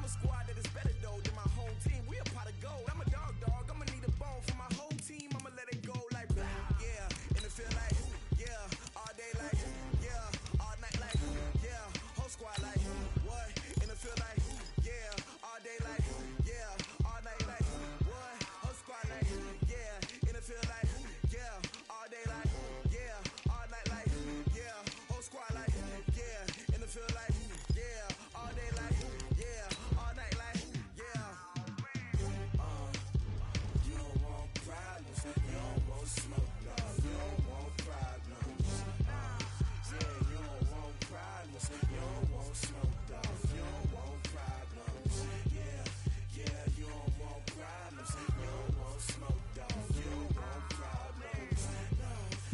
a squad that is better though than my home team. We a pot of gold. I'm a dog. I'ma need a bone for my whole team. I'ma let it go like yeah. And it feel like yeah. All day like yeah. All night like yeah. Whole squad like what? And it feel like yeah. All day like yeah. All night like what? Whole squad like yeah. And it feel like yeah. All day like yeah. All night like yeah. Whole squad like yeah. And it feel like yeah. All day like yeah. All night like yeah. You don't want problems. You don't want smoke, no. You don't want problems. Yeah, you don't want problems. You don't want smoke, dog. You don't want problems. Yeah, you don't want problems. You don't want smoke, dog. You don't want problems. No,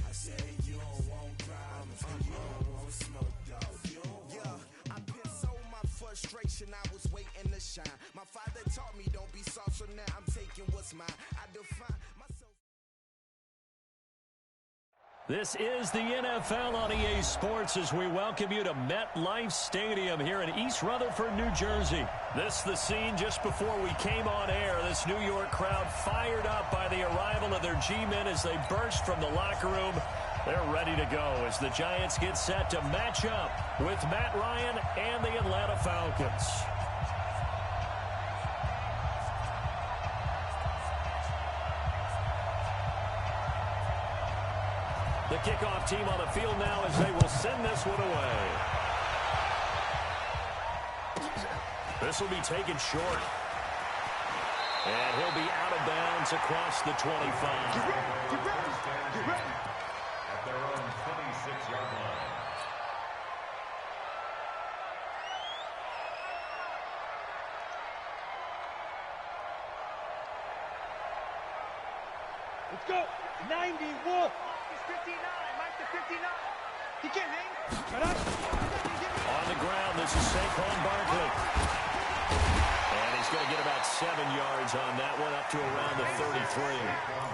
I said you don't want problems. You don't want smoke, dog. You don't want. I put so my frustration. I was waiting to shine. My father taught me don't be soft, so now I'm taking what's mine. I define myself. This is the NFL on EA Sports as we welcome you to MetLife Stadium here in East Rutherford, New Jersey. This is the scene just before we came on air. This New York crowd fired up by the arrival of their G-men as they burst from the locker room. They're ready to go as the Giants get set to match up with Matt Ryan and the Atlanta Falcons. The kickoff team on the field now as they will send this one away. This will be taken short. And he'll be out of bounds across the 25. At their own 26-yard line. Let's go. 91. 59, Mike to 59. He can't hang. On the ground, this is Saquon Barkley. And he's going to get about 7 yards on that one, up to around the 33.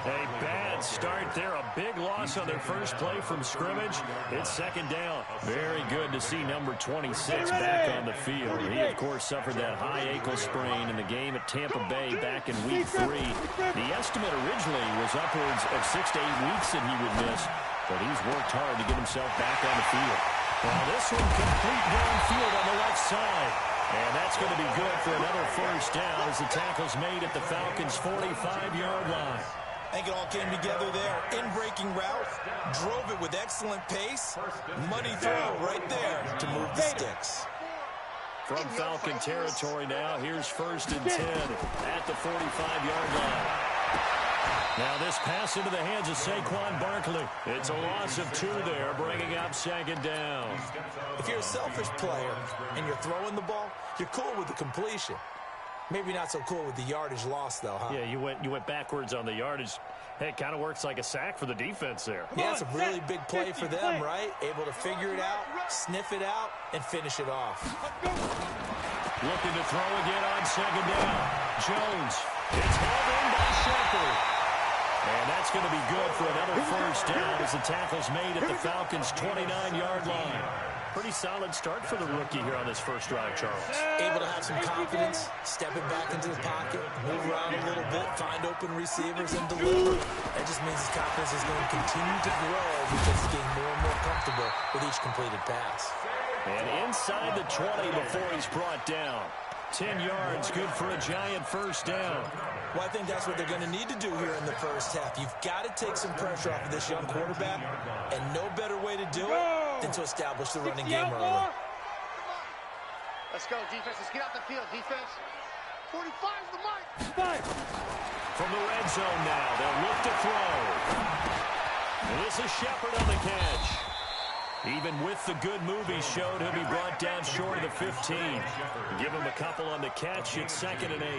A bad start there. A big loss on their first play from scrimmage. It's second down. Very good to see number 26 back on the field. He, of course, suffered that high ankle sprain in the game at Tampa Bay back in Week 3. The estimate originally was upwards of 6 to 8 weeks that he would miss, but he's worked hard to get himself back on the field. Now this one complete downfield on the left side. And that's going to be good for another first down as the tackle's made at the Falcons' 45-yard line. I think it all came together there. In-breaking route, drove it with excellent pace. Money throw right there to move the sticks. From Falcon territory now, here's 1st and 10 at the 45-yard line. Now this pass into the hands of Saquon Barkley. It's a loss of 2 there, bringing up second down. If you're a selfish player and you're throwing the ball, you're cool with the completion. Maybe not so cool with the yardage loss, though, huh? Yeah, you went backwards on the yardage. Hey, it kind of works like a sack for the defense there. Yeah, it's a really big play for them, right? Able to figure it out, sniff it out, and finish it off. Looking to throw again on second down. Jones. It's held in by Shepard. And that's going to be good for another first down as the tackle's made at the Falcons' 29-yard line. Pretty solid start for the rookie here on this first drive, Charles. Able to have some confidence, stepping back into the pocket, move around a little bit, find open receivers, and deliver. That just means his confidence is going to continue to grow because he's getting more and more comfortable with each completed pass. And inside the 20 before he's brought down. 10 yards, good for a Giant first down. Well, I think that's what they're going to need to do here in the first half. You've got to take some pressure off of this young quarterback, and no better way to do it than to establish the running game early. Let's go, defense. Let's get out the field, defense. 45 is the mark. From the red zone now, they'll look to throw. And this is Shepard on the catch. Even with the good move he showed, he'll be brought down short of the 15. Give him a couple on the catch. It's 2nd and 8.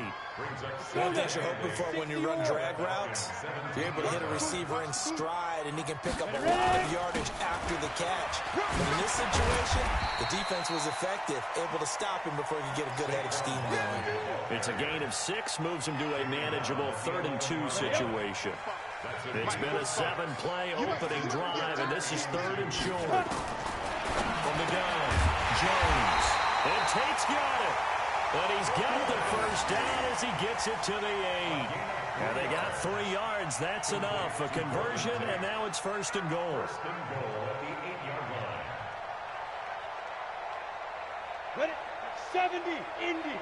One thing you're hoping for when you run drag routes, you're able to hit a receiver in stride, and he can pick up a lot of yardage after the catch. But in this situation, the defense was effective, able to stop him before he could get a good-headed scheme going. It's a gain of 6, moves him to a manageable 3rd and 2 situation. It's been a 7-play opening drive, and this is 3rd and short. From the gun, Jones. And Tate's got it. And he's got the first down as he gets it to the 8. And they got 3 yards. That's enough. A conversion, and now it's first and goal. First and goal at the 8-yard line. Ready? 70, Indy.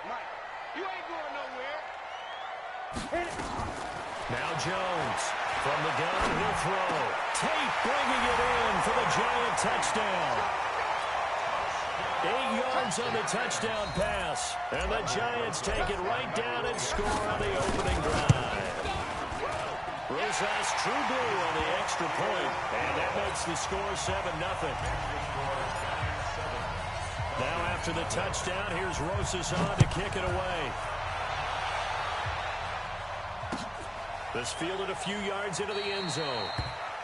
Mike, you ain't going nowhere. Hit it. Now Jones from the gun. He'll throw. Tate bringing it in for the Giant touchdown. 8 yards on the touchdown pass. And the Giants take it right down and score on the opening drive. Rosas true blue on the extra point, and that makes the score 7-0. Now after the touchdown, here's Rosas on to kick it away. This fielded a few yards into the end zone.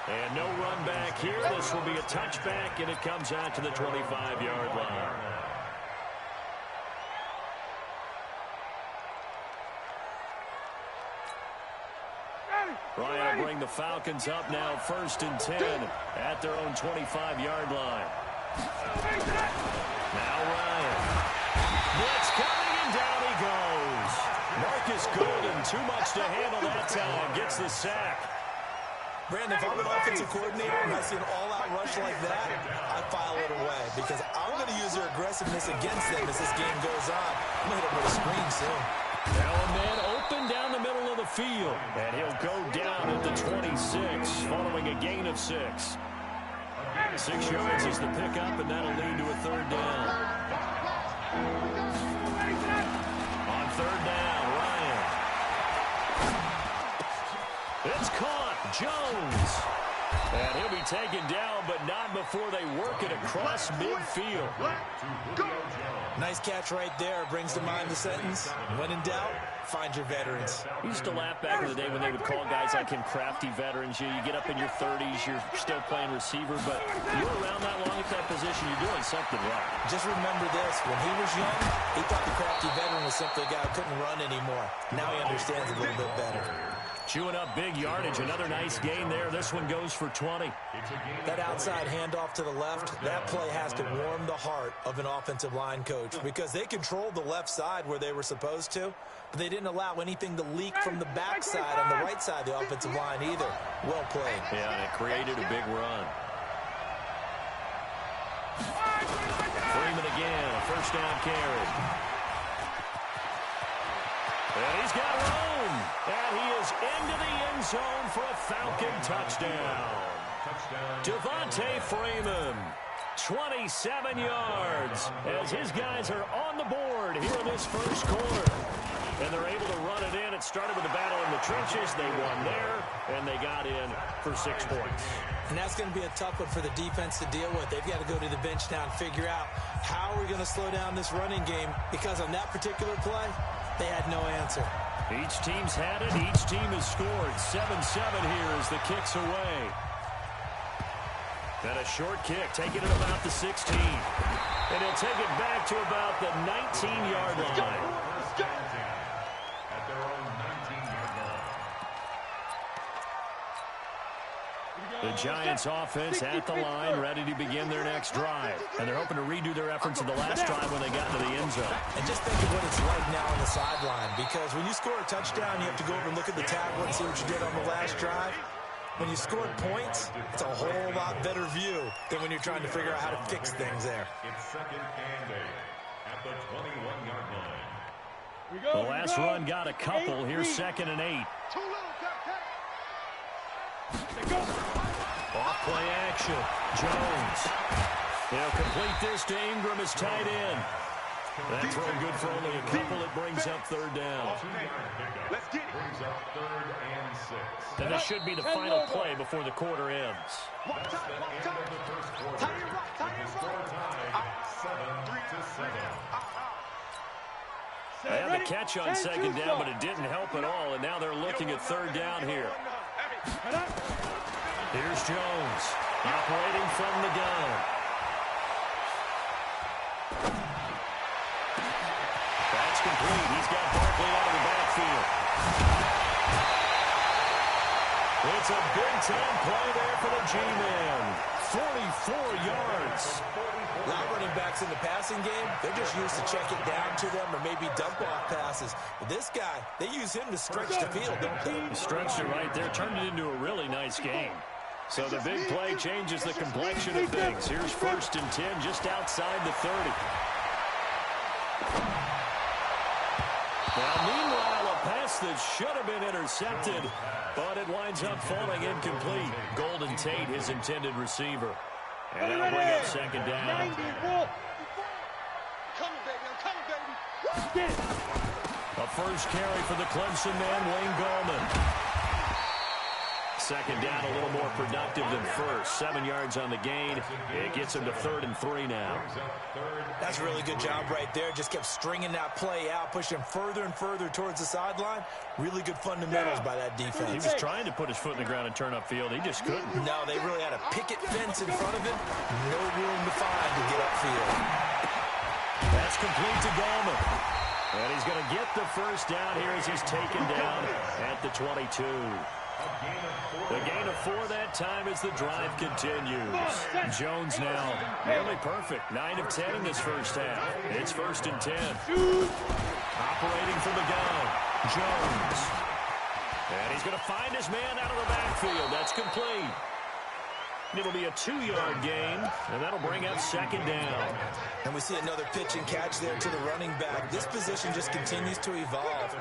And no run back here. This will be a touchback, and it comes out to the 25-yard line. Ryan will bring the Falcons up now, 1st and 10 at their own 25-yard line. Now Ryan. Blitz coming, and down he goes. Marcus Golden, too much to handle that time, gets the sack. Brandon, if I'm an offensive coordinator and I see an all-out rush like that, I file it away because I'm going to use their aggressiveness against them as this game goes on. I'm going to hit them with a screen soon. Now a man open down the middle of the field, and he'll go down at the 26 following a gain of 6. 6 yards is the pickup, and that'll lead to a 3rd down. On 3rd down, Ryan. It's caught. Jones. And he'll be taken down, but not before they work it across midfield. Nice catch right there. Brings to mind the sentence, when in doubt, find your veterans. I used to laugh back in the day when they would call guys like him crafty veterans. You get up in your 30s, you're still playing receiver, but you're around that long at that position, you're doing something right. Just remember this. When he was young, he thought the crafty veteran was simply a guy who couldn't run anymore. Now he understands a little bit better. Chewing up big yardage. Another nice gain there. This one goes for 20. That outside handoff to the left, that play has to warm the heart of an offensive line coach because they controlled the left side where they were supposed to, but they didn't allow anything to leak from the backside on the right side of the offensive line either. Well played. Yeah, and it created a big run. Freeman again, a 1st down carry. And he's got room. And he is into the end zone for a Falcon touchdown. Devontae Freeman, 27 yards, as his guys are on the board here in this 1st quarter. And they're able to run it in. It started with a battle in the trenches. They won there, and they got in for 6 points. And that's going to be a tough one for the defense to deal with. They've got to go to the bench now and figure out how are we going to slow down this running game, because on that particular play, they had no answer. Each team's had it. Each team has scored. 7-7 here as the kick's away. And a short kick, taking it about the 16. And he'll take it back to about the 19-yard line. At their own 19-yard line. The Giants offense at the line, ready to begin their next drive. And they're hoping to redo their efforts of the last drive when they got into the end zone. And just think of what it's like now on the sideline, because when you score a touchdown, you have to go over and look at the tablet and see what you did on the last drive. When you scored points, it's a whole lot better view than when you're trying to figure out how to fix things there. It's 2nd and 8 at the 21-yard line. The last run got a couple. Here's 2nd and 8. Too little, Off play action. Jones. He'll complete this to Ingram as tight end. That throw good for only a couple. It brings up 3rd down. Let's get it. Brings up 3rd and 6. And this should be the final play before the quarter ends. That's the end of the 1st quarter. With the score tied 7-7. They had the catch on 2nd down, but it didn't help at all. And now they're looking at 3rd down here. Here's Jones, operating from the gun. That's complete. He's got Barkley out of the backfield. It's a big-time play there for the G-Man. 44 yards. A lot of running backs in the passing game, they're just used to check it down to them or maybe dump off passes. But this guy, they use him to stretch the field, don't they? He stretched it right there, turned it into a really nice game. So the big play changes the complexion of things. Here's 1st and 10 just outside the 30. Now, meanwhile, a pass that should have been intercepted, but it winds up falling incomplete. Golden Tate, his intended receiver. And that'll bring up 2nd down. 90, Wolf. Coming, baby. I'm coming, baby. Get it. A first carry for the Clemson man, Wayne Gallman. 2nd down, a little more productive than first. 7 yards on the gain. It gets him to 3rd and 3 now. That's a really good job right there. Just kept stringing that play out, pushing further and further towards the sideline. Really good fundamentals by that defense. He was trying to put his foot in the ground and turn upfield. He just couldn't. No, they really had a picket fence in front of him. No room to find to get upfield. That's complete to Gallman. And he's going to get the first down here as he's taken down at the 22. The gain of 4 that time as the drive continues. Jones now nearly perfect. 9 of 10 in this first half. It's 1st and 10. Operating from the gun. Jones. And he's going to find his man out of the backfield. That's complete. It'll be a 2-yard gain, and that'll bring up 2nd down. And we see another pitch and catch there to the running back. This position just continues to evolve.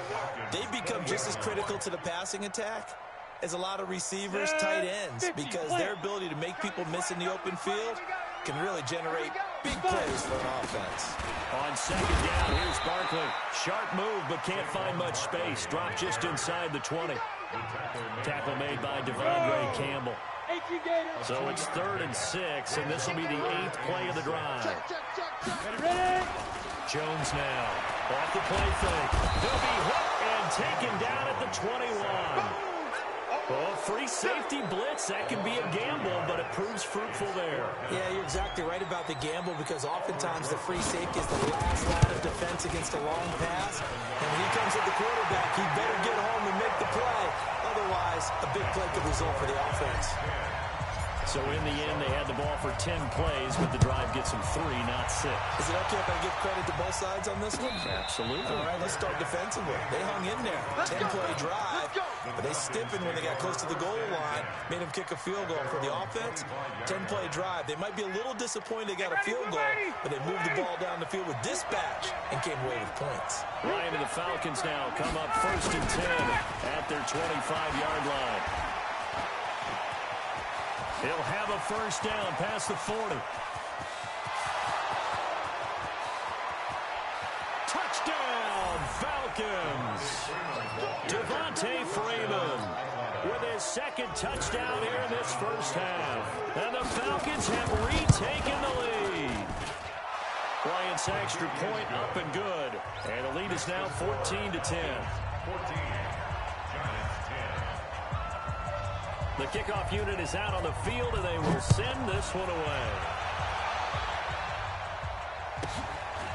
They become just as critical to the passing attack as a lot of receivers, tight ends, because their ability to make people miss in the open field can really generate big plays for an offense. On 2nd down, here's Barkley. Sharp move, but can't find much space. Dropped just inside the 20. Tackle made by Devondre Campbell. So it's 3rd and 6, and this will be the 8th play of the drive. Jones now off the play fake. He'll be hit and taken down at the 21. Oh, free safety blitz. That can be a gamble, but it proves fruitful there. Yeah, you're exactly right about the gamble, because oftentimes the free safety is the last line of defense against a long pass. And when he comes at the quarterback, he better get home and make the play. Otherwise, a big play could result for the offense. So in the end, they had the ball for 10 plays, but the drive gets them 3, not 6. Is it okay if I give credit to both sides on this one? Absolutely. All right, let's start defensively. They hung in there. 10-play drive, but they stiffened when they got close to the goal line, made them kick a field goal. For the offense, 10-play drive. They might be a little disappointed they got a field goal, but they moved the ball down the field with dispatch and came away with points. Ryan and the Falcons now come up 1st and 10 at their 25-yard line. He'll have a first down past the 40. Touchdown, Falcons. Devontae Freeman with his 2nd touchdown here in this first half. And the Falcons have retaken the lead. Bryant's extra point up and good. And the lead is now 14-10. The kickoff unit is out on the field, and they will send this one away.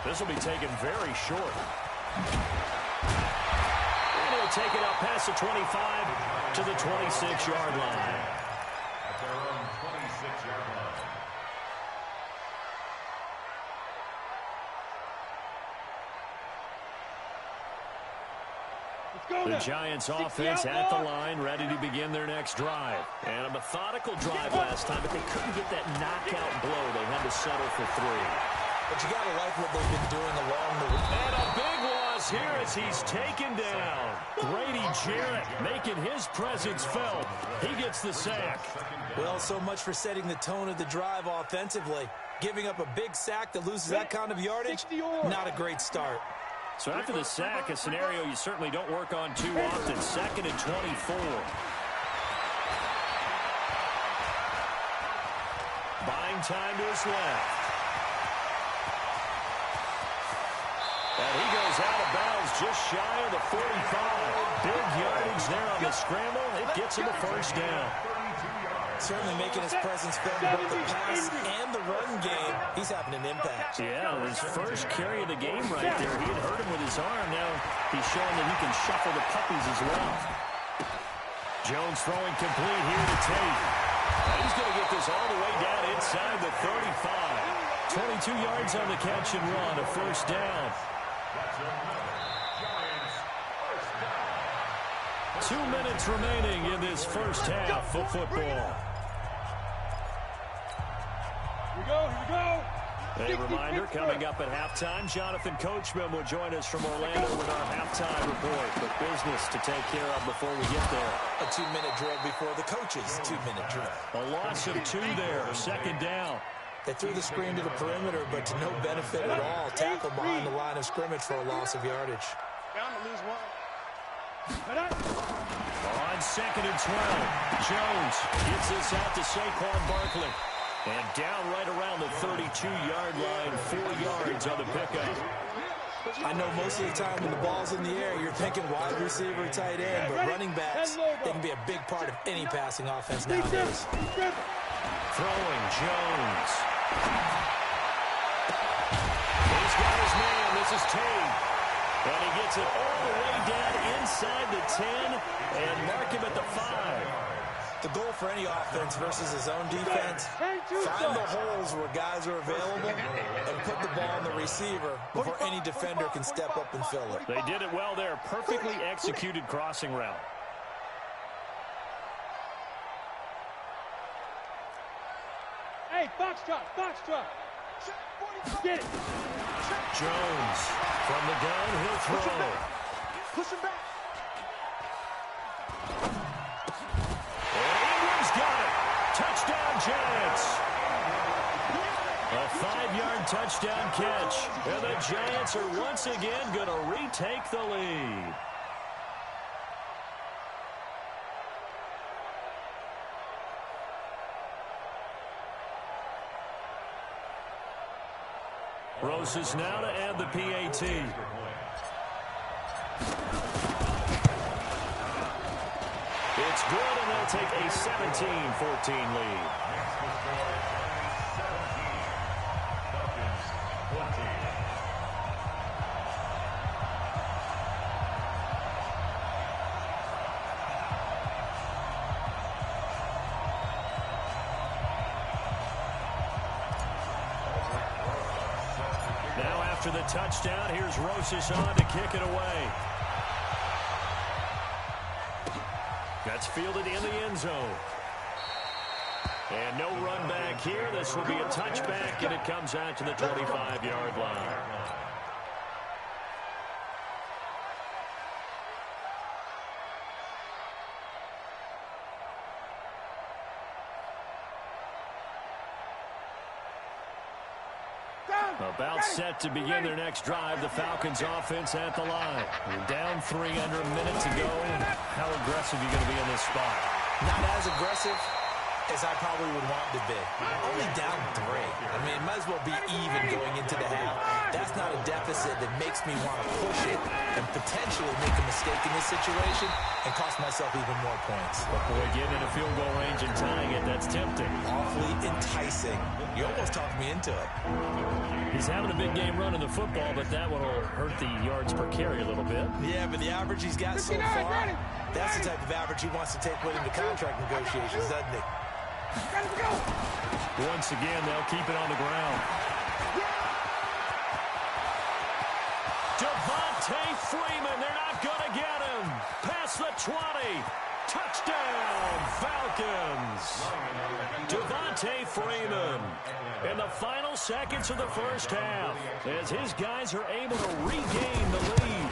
This will be taken very short. And he'll take it out past the 25 to the 26-yard line. At their own 26-yard line. The Giants offense at the line, ready to begin their next drive. And a methodical drive last time, but they couldn't get that knockout blow. They had to settle for 3. But you got to like what they've been doing along the way. And a big loss here as he's taken down. Grady Jarrett making his presence felt. He gets the sack. Well, so much for setting the tone of the drive offensively. Giving up a big sack that loses that kind of yardage, not a great start. So after the sack, a scenario you certainly don't work on too often. 2nd and 24. Buying time to his left. And he goes out of bounds just shy of the 45. Big yardage there on the scramble. It gets him a first down. Certainly making his presence felt in both the pass and the run game. He's having an impact. Yeah, his first carry of the game right there. He had hurt him with his arm. Now he's showing that he can shuffle the puppies as well. Jones throwing complete here to Tate. And He's going to get this all the way down inside the 35. 22 yards on the catch and run, a first down. 2 minutes remaining in this first half of football. Here we go. A reminder, coming up at halftime, Jonathan Coachman will join us from Orlando with our halftime report. But business to take care of before we get there. A 2-minute drill before the coach's 2-minute drill. A loss of 2 there, second down. They threw the screen to the perimeter, but to no benefit at all. Tackle behind the line of scrimmage for a loss of yardage. Bound to lose one. On second and 12, Jones gets this out to Saquon Barkley. And down right around the 32-yard line, 4 yards on the pickup. I know most of the time when the ball's in the air, you're thinking wide receiver, tight end, but running backs, they can be a big part of any passing offense nowadays. Throwing, Jones. He's got his man. This is Tate. And he gets it all the way down inside the 10 and mark him at the 5. The goal for any offense versus his own defense, find the holes where guys are available and put the ball on the receiver before any defender can step up and fill it. They did it well there. Perfectly executed crossing route. Hey, box drop. Get it. Jones from the gun, he'll throw. Push him back. Got it. Touchdown, Giants. A 5-yard touchdown catch. And the Giants are once again going to retake the lead. Roses now to add the PAT. It's good, and they'll take a 17-14 lead. Now after the touchdown, here's Rosas on to kick it away. That's fielded in the end zone. And no run back here. This will be a touchback, and it comes out to the 25-yard line. About set to begin their next drive. The Falcons offense at the line. Down 3 under a minute to go. How aggressive are you going to be in this spot? Not as aggressive as I probably would want to be. Only down 3. I mean, it might as well be even going into the half. That's not a deficit that makes me want to push it and potentially make a mistake in this situation and cost myself even more points. But boy, getting in a field goal range and tying it, that's tempting. Awfully enticing. You almost talked me into it. He's having a big game running the football, but that one will hurt the yards per carry a little bit. Yeah, but the average he's got so far, that's the type of average he wants to take with him to contract negotiations, doesn't he? Once again, they'll keep it on the ground. Devontae Freeman, they're not going to get him. Past the 20. Touchdown, Falcons. Devontae Freeman in the final seconds of the first half as his guys are able to regain the lead.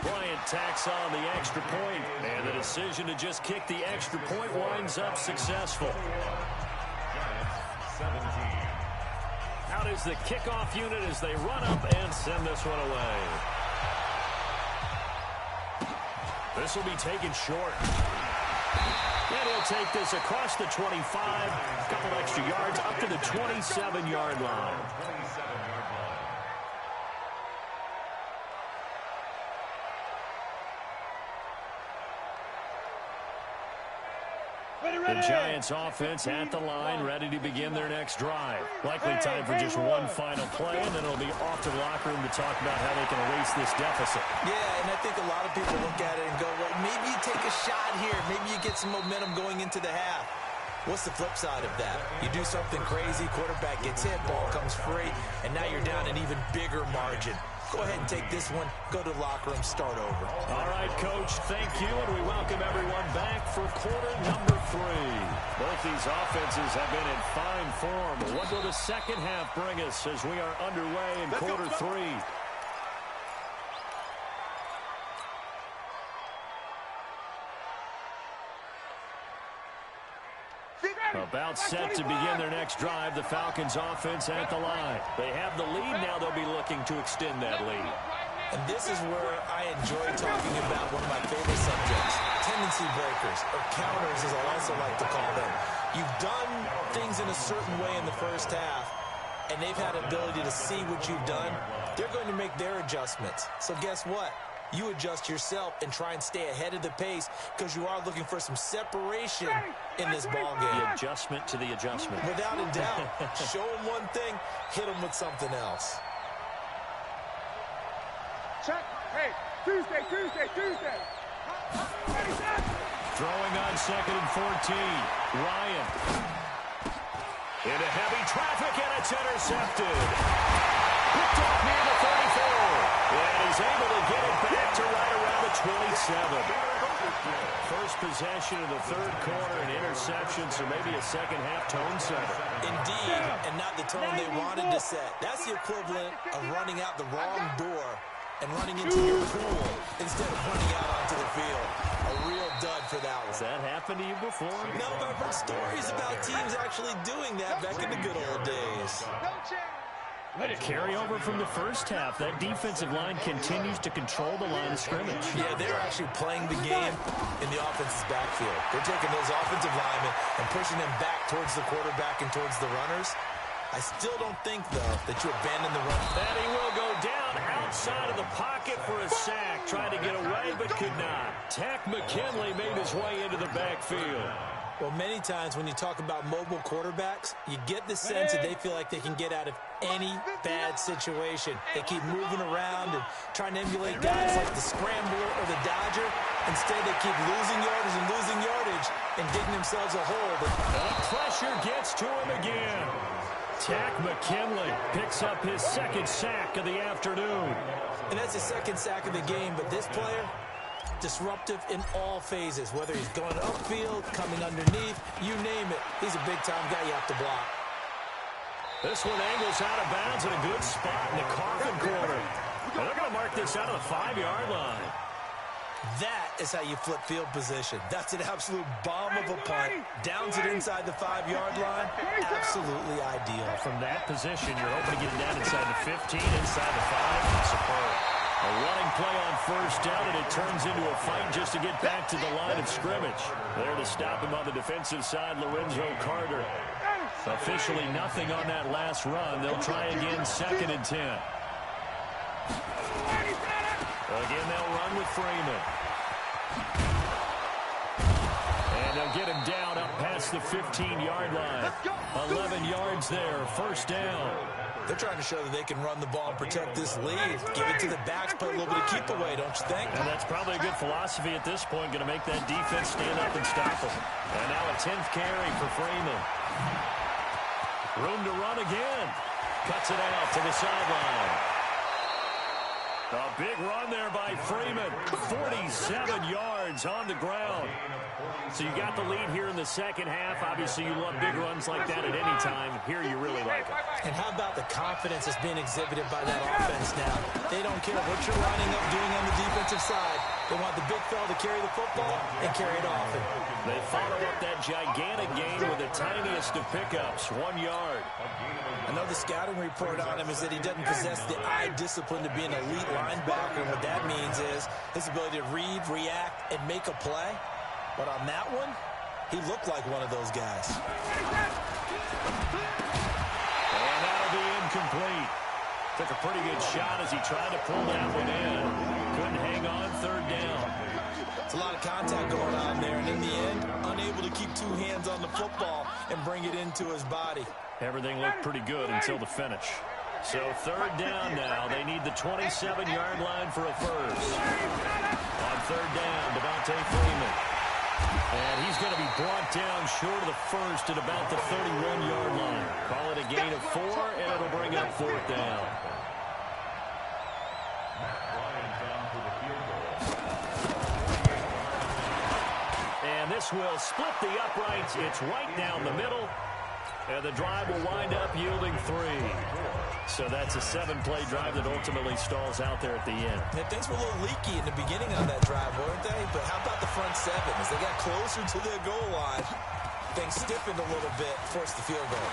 Bryant tacks on the extra point, and the decision to just kick the extra point winds up successful. Out is the kickoff unit as they run up and send this one away. This will be taken short. And he'll take this across the 25, a couple extra yards up to the 27-yard line. The Giants offense at the line, ready to begin their next drive. Likely time for just one final play, and then it'll be off to the locker room to talk about how they can erase this deficit. Yeah, and I think a lot of people look at it and go, well, maybe you take a shot here. Maybe you get some momentum going into the half. What's the flip side of that? You do something crazy, quarterback gets hit, ball comes free, and now you're down an even bigger margin. Go ahead and take this one, go to the locker room, start over. All right, Coach, thank you, and we welcome everyone back for quarter number 3. Both these offenses have been in fine form. What will the second half bring us as we are underway in quarter 3? About set to begin their next drive, the Falcons offense at the line. They have the lead now. They'll be looking to extend that lead. And this is where I enjoy talking about one of my favorite subjects, tendency breakers, or counters as I also like to call them. You've done things in a certain way in the first half, and they've had ability to see what you've done. They're going to make their adjustments. So guess what? You adjust yourself and try and stay ahead of the pace because you are looking for some separation in this ball game. The adjustment to the adjustment. Without a doubt. Show them one thing, hit them with something else. Check. Hey, Tuesday. Throwing on 2nd and 14. Ryan. Into heavy traffic, and it's intercepted. Picked off near the 34. And he's able to get it back to right around the 27. First possession of the third quarter, an interception, so maybe a second half tone setter. Indeed, and not the tone they wanted to set. That's the equivalent of running out the wrong door and running into your pool instead of running out onto the field. A real dud for that one. Has that happened to you before? No, but I've heard stories about teams actually doing that back in the good old days. Carry over from the first half. That defensive line continues to control the line of scrimmage. Yeah, they're actually playing the game in the offense's backfield. They're taking those offensive linemen and pushing them back towards the quarterback and towards the runners. I still don't think, though, that you abandon the run. And he will go down outside of the pocket for a sack. Tried to get away, but could not. Takk McKinley made his way into the backfield. Well, many times when you talk about mobile quarterbacks, you get the sense that they feel like they can get out of any bad situation. They keep moving around and trying to emulate guys like the Scrambler or the Dodger. Instead, they keep losing yardage and digging themselves a hole. And the pressure gets to him again. Takk McKinley picks up his second sack of the afternoon. And that's the second sack of the game, but this player, disruptive in all phases, whether he's going upfield, coming underneath, you name it. He's a big-time guy you have to block. This one angles out of bounds in a good spot in the coffin corner. And they're going to mark this out of the 5-yard line. That is how you flip field position. That's an absolute bomb of a punt. Downs it inside the 5-yard line. Absolutely ideal. From that position, you're hoping to get it down inside the 15, inside the 5. Superb. A running play on first down, and it turns into a fight just to get back to the line of scrimmage. There to stop him on the defensive side, Lorenzo Carter. Officially nothing on that last run. They'll try again, 2nd and 10. Again, they'll run with Freeman. And they'll get him down up past the 15-yard line. 11 yards there, first down. They're trying to show that they can run the ball and protect this lead. Give it to the backs, play a little bit of keep away, don't you think? And that's probably a good philosophy at this point, going to make that defense stand up and stop them. And now a 10th carry for Freeman. Room to run again. Cuts it out to the sideline. A big run there by Freeman. 47 yards on the ground. So you got the lead here in the second half. Obviously, you love big runs like that at any time. Here, you really like it. And how about the confidence that's being exhibited by that offense now? They don't care what you're lining up doing on the defensive side. They want the big fella to carry the football and carry it often. They follow up that gigantic gain with the tiniest of pickups, 1 yard. I know the scouting report on him is that he doesn't possess the eye discipline to be an elite linebacker. And what that means is his ability to read, react, and make a play. But on that one, he looked like one of those guys. And that'll be incomplete. Took a pretty good shot as he tried to pull that one in. Couldn't hang on, 3rd down. It's a lot of contact going on there, and in the end, unable to keep 2 hands on the football and bring it into his body. Everything looked pretty good until the finish. So 3rd down now. They need the 27-yard line for a first. On 3rd down, Devontae Freeman. And he's going to be brought down short of the first at about the 31-yard line. Call it a gain of 4, and it'll bring up 4th down. And this will split the uprights. It's right down the middle. And the drive will wind up yielding 3. So that's a 7-play drive that ultimately stalls out there at the end. And things were a little leaky in the beginning on that drive, weren't they? But how about the front 7? As they got closer to their goal line, things stiffened a little bit, forced the field goal.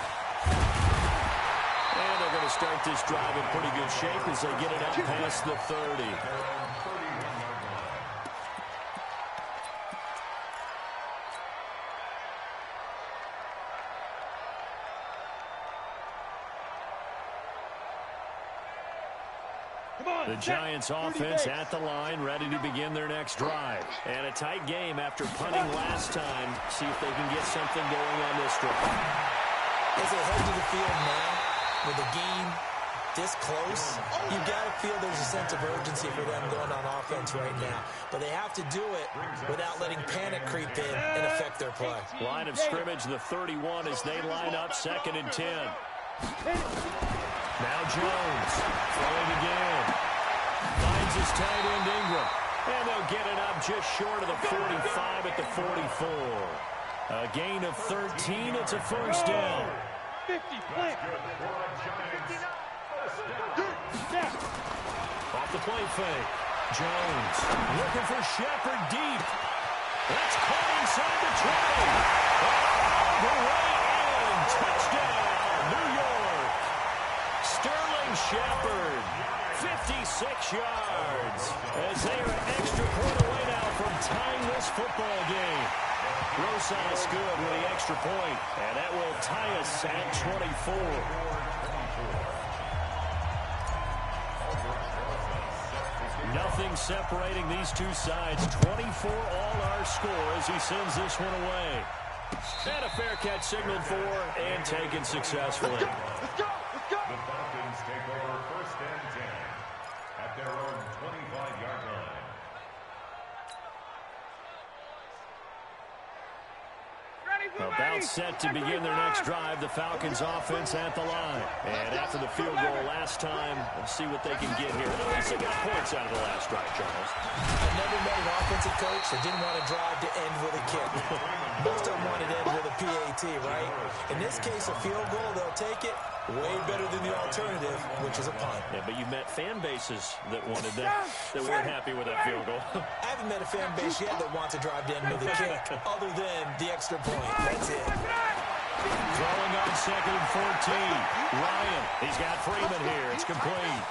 And they're going to start this drive in pretty good shape as they get it out past the 30. The Giants offense at the line, ready to begin their next drive. And a tight game after punting last time. See if they can get something going on this drive. As they head to the field now, with the game this close, you've got to feel there's a sense of urgency for them going on offense right now. But they have to do it without letting panic creep in and affect their play. Line of scrimmage, the 31 as they line up, 2nd and 10. Now Jones, throwing again. Finds his tight end Ingram. And they'll get it up just short of the 45 at the 44. A gain of 13. It's a 1st down. 50, plant. Off the play fake. Jones looking for Shepard deep. That's caught inside the 20. All the way in. Touchdown, New York. Sterling Shepard, 56 yards. As they are an extra point away now from tying this football game. Rosas good with the extra point, and that will tie us at 24. Nothing separating these two sides. 24 all our score as he sends this one away. And a fair catch signaled for and taken successfully. Let's go! The Falcons take over 1st and 10 at their own 25-yard line. About set to begin their next drive, the Falcons offense at the line. And after the field goal last time, we'll see what they can get here. At least they got points out of the last drive, Charles. I've never met an offensive coach that didn't want to drive to end with a kick. Most of them wanted to end with a PAT, right? In this case, a field goal, they'll take it. Way better than the alternative, which is a punt. Yeah, but you met fan bases that wanted that weren't happy with that field goal. I haven't met a fan base yet that wants to drive to end with a kick, other than the extra point. That's it. Throwing on 2nd and 14. Ryan, he's got Freeman here. It's complete.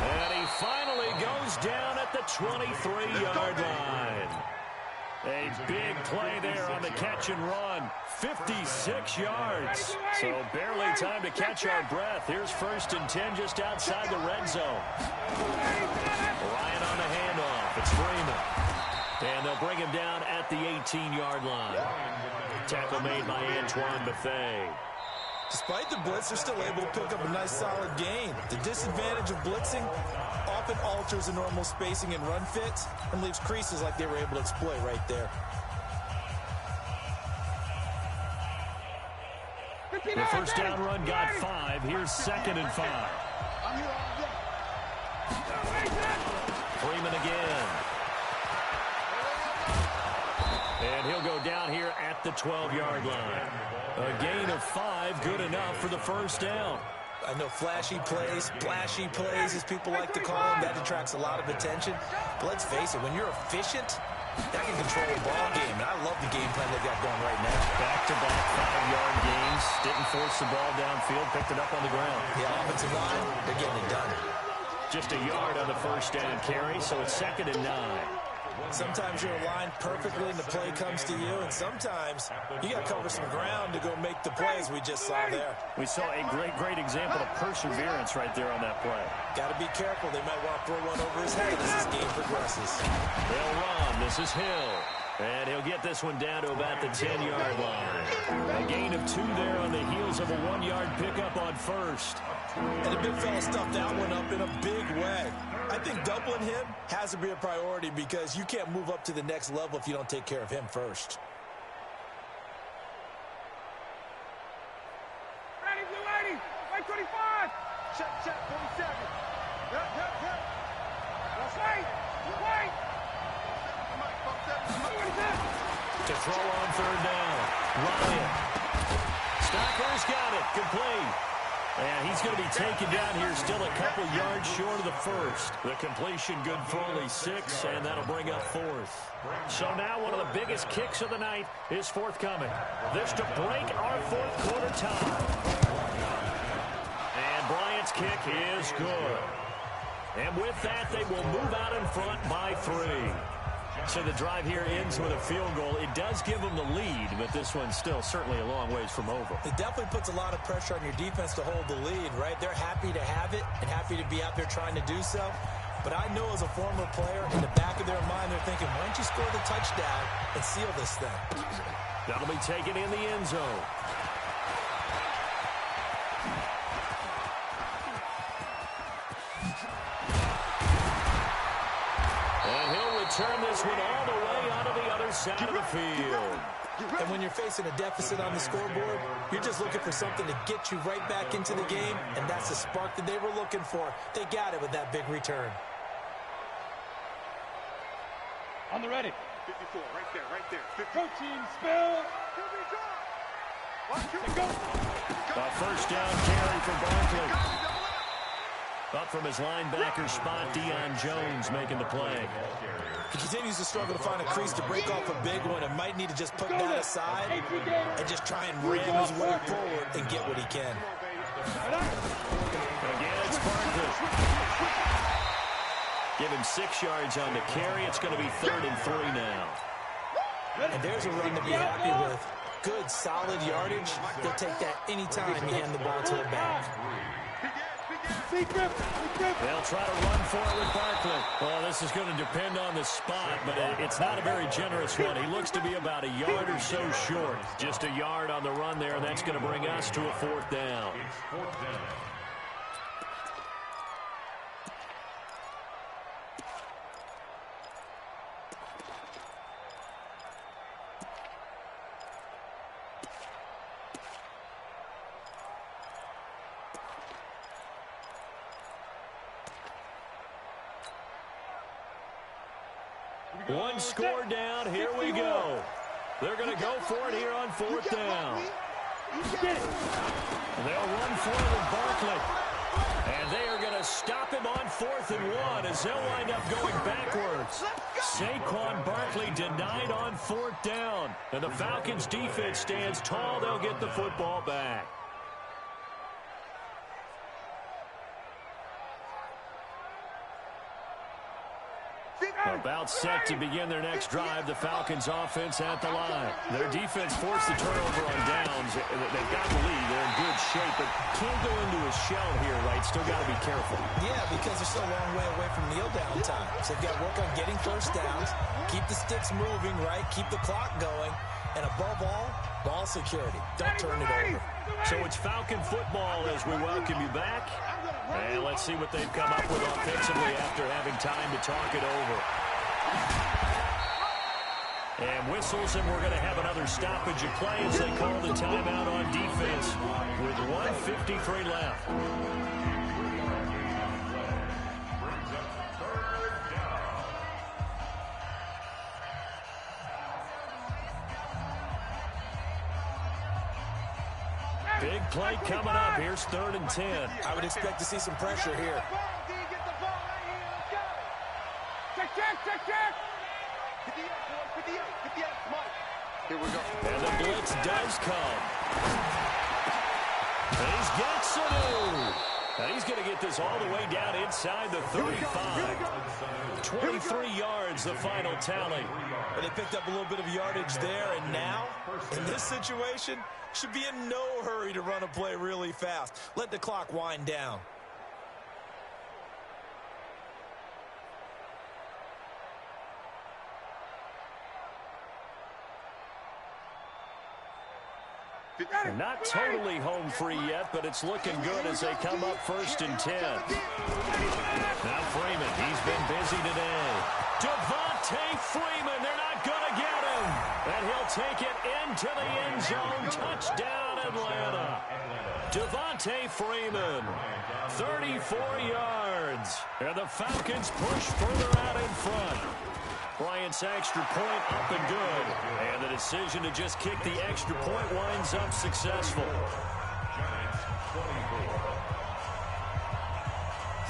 And he finally goes down at the 23-yard line. A big play there on the catch and run. 56 yards. So barely time to catch our breath. Here's 1st and 10 just outside the red zone. Ryan on the handoff. It's Freeman. And they'll bring him down at the 18-yard line. Tackle made by Antoine Bethea. Despite the blitz, they're still able to pick up a nice solid gain. The disadvantage of blitzing often alters the normal spacing and run fits and leaves creases like they were able to exploit right there. The 1st down run got 5. Here's 2nd and 5. Freeman again. And he'll go down here at the 12-yard line. A gain of 5, good enough for the 1st down. I know flashy plays, splashy plays, as people like to call them, that attracts a lot of attention. But let's face it, when you're efficient, that can control a ball game. And I love the game plan they've got going right now. Back-to-back 5-yard gains. Didn't force the ball downfield, picked it up on the ground. The offensive line, they're getting it done. Just a yard on the 1st down carry, so it's 2nd and 9. Sometimes you're aligned perfectly and the play comes to you, and sometimes you got to cover some ground to go make the plays we just saw there. We saw a great example of perseverance right there on that play. Got to be careful. They might want to throw one over his head as this game progresses. They'll run. This is Hill. And he'll get this one down to about the 10-yard line. A gain of 2 there on the heels of a 1-yard pickup on first. And the big fella stuffed that one up in a big way. I think doubling him has to be a priority because you can't move up to the next level if you don't take care of him first. Ready, blue 80. Right 25. Check, 47. Yep. That's right. Wait. To throw on third down. Ryan. Stocker's got it. Complete. And he's going to be taken down here, still a couple yards short of the first. The completion good for only 6, and that'll bring up fourth. So now one of the biggest kicks of the night is forthcoming. This to break our fourth quarter tie. And Bryant's kick is good. And with that, they will move out in front by 3. So the drive here ends with a field goal. It does give them the lead, but this one's still certainly a long ways from over. It definitely puts a lot of pressure on your defense to hold the lead, right? They're happy to have it and happy to be out there trying to do so. But I know as a former player, in the back of their mind, they're thinking, why don't you score the touchdown and seal this thing? That'll be taken in the end zone. Turn this one all the way onto the other side of the field. And when you're facing a deficit on the scoreboard, you're just looking for something to get you right back into the game, and that's the spark that they were looking for. They got it with that big return. On the ready. 54, right there. 50. Protein spill. A first down carry for Barkley. Up from his linebacker spot, Deion Jones making the play. He continues to struggle to find a crease to break off a big one and might need to just put that aside and just try and ram his way forward and get what he can. Again, it's Barkley. Give him 6 yards on the carry. It's going to be 3rd and 3 now. And there's a run to be happy with. Good, solid yardage. They'll take that anytime you hand the ball to a back. They'll try to run for it with Barkley. Well, this is going to depend on the spot, but it's not a very generous one. He looks to be about a yard or so short. Just a yard on the run there, and that's going to bring us to a 4th down. One score down. Here we go. They're going to go for it here on 4th down. They'll run for it with Barkley. And they are going to stop him on 4th and 1 as they'll wind up going backwards. Saquon Barkley denied on 4th down. And the Falcons defense stands tall. They'll get the football back. About set to begin their next drive. The Falcons offense at the line. Their defense forced the turnover on downs. They've got the lead. They're in good shape, but can't go into a shell here, right? Still got to be careful. Yeah, because they're still a long way away from kneel down time. So they've got to work on getting first downs, keep the sticks moving, right? Keep the clock going. And above all, ball security. Don't turn it over. So it's Falcon football as we welcome you back. And let's see what they've come up with offensively after having time to talk it over. And whistles, and we're going to have another stoppage of play as they call the timeout on defense with 1:53 left. Big play coming up. Here's 3rd and 10. I would expect to see some pressure here. Check. Here we go. And the blitz does come. And he's got Sanu. And he's going to get this all the way down inside the 35. 23 yards, the final tally. And they picked up a little bit of yardage there, and now, in this situation, should be in no hurry to run a play really fast. Let the clock wind down. Not totally home free yet, but it's looking good as they come up 1st and 10. Now Freeman, he's been busy today. Devontae Freeman, they're not going to get him. And he'll take it into the end zone. Touchdown, Atlanta. Devontae Freeman, 34 yards. And the Falcons push further out in front. Bryant's extra point up and good. And the decision to just kick the extra point winds up successful.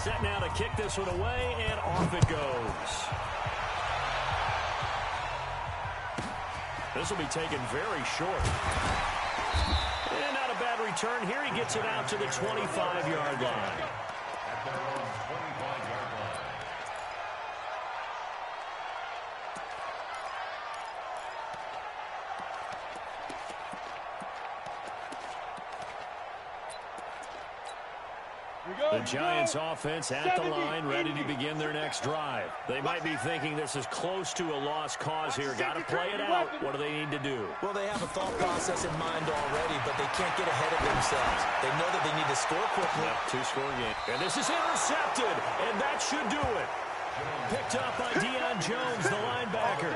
Set now to kick this one away, and off it goes. This will be taken very short. And not a bad return here. He gets it out to the 25-yard line. At their own 25-yard line. The Giants offense at the line, ready to begin their next drive. They might be thinking this is close to a lost cause here. Got to play it out. What do they need to do? Well, they have a thought process in mind already, but they can't get ahead of themselves. They know that they need to score quickly. Yep, 2-score game. And this is intercepted, and that should do it. Picked up by Deion Jones, the linebacker.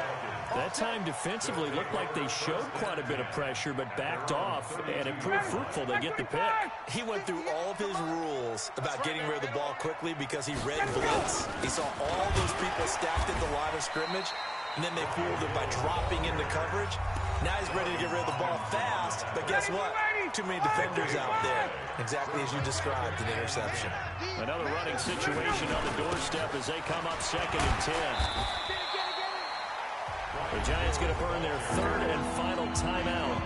That time defensively looked like they showed quite a bit of pressure, but backed off, and it proved fruitful. They get the pick. He went through all of his rules about getting rid of the ball quickly because he read blitz. He saw all those people stacked at the line of scrimmage, and then they fooled him by dropping into coverage. Now he's ready to get rid of the ball fast, but guess what? Too many defenders out there. Exactly as you described, an interception. Another running situation on the doorstep as they come up 2nd and 10. The Giants going to burn their 3rd and final timeout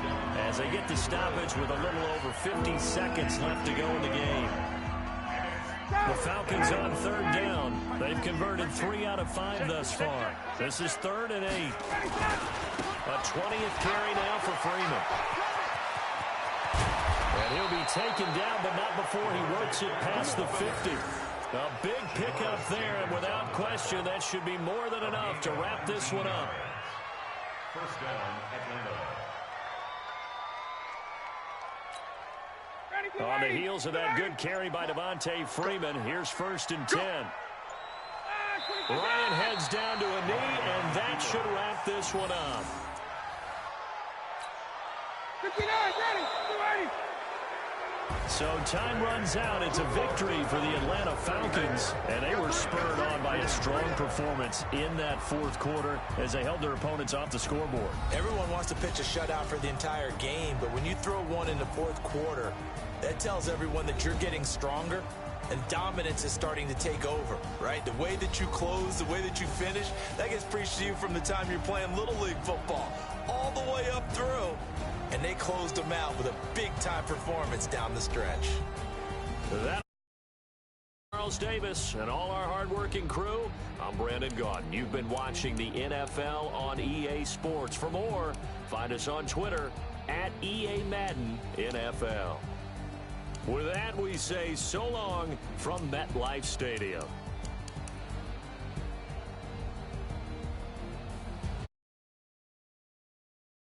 as they get the stoppage with a little over 50 seconds left to go in the game. The Falcons on 3rd down. They've converted 3 out of 5 thus far. This is 3rd and 8. A 20th carry now for Freeman. And he'll be taken down, but not before he works it past the 50. A big pickup there, and without question, that should be more than enough to wrap this one up. 1st down, Atlanta. On the heels of that good carry by Devontae Freeman, here's 1st and 10. Ryan heads down to a knee, and that should wrap this one up. 59, ready, 280. So time runs out. It's a victory for the Atlanta Falcons, and they were spurred on by a strong performance in that 4th quarter as they held their opponents off the scoreboard. Everyone wants to pitch a shutout for the entire game, but when you throw one in the 4th quarter, that tells everyone that you're getting stronger and dominance is starting to take over, right? The way that you close, the way that you finish, that gets preached to you from the time you're playing Little League football all the way up through. And they closed them out with a big-time performance down the stretch. That Charles Davis and all our hard-working crew. I'm Brandon Gaudin. You've been watching the NFL on EA Sports. For more, find us on Twitter at EA Madden NFL. With that, we say so long from MetLife Stadium.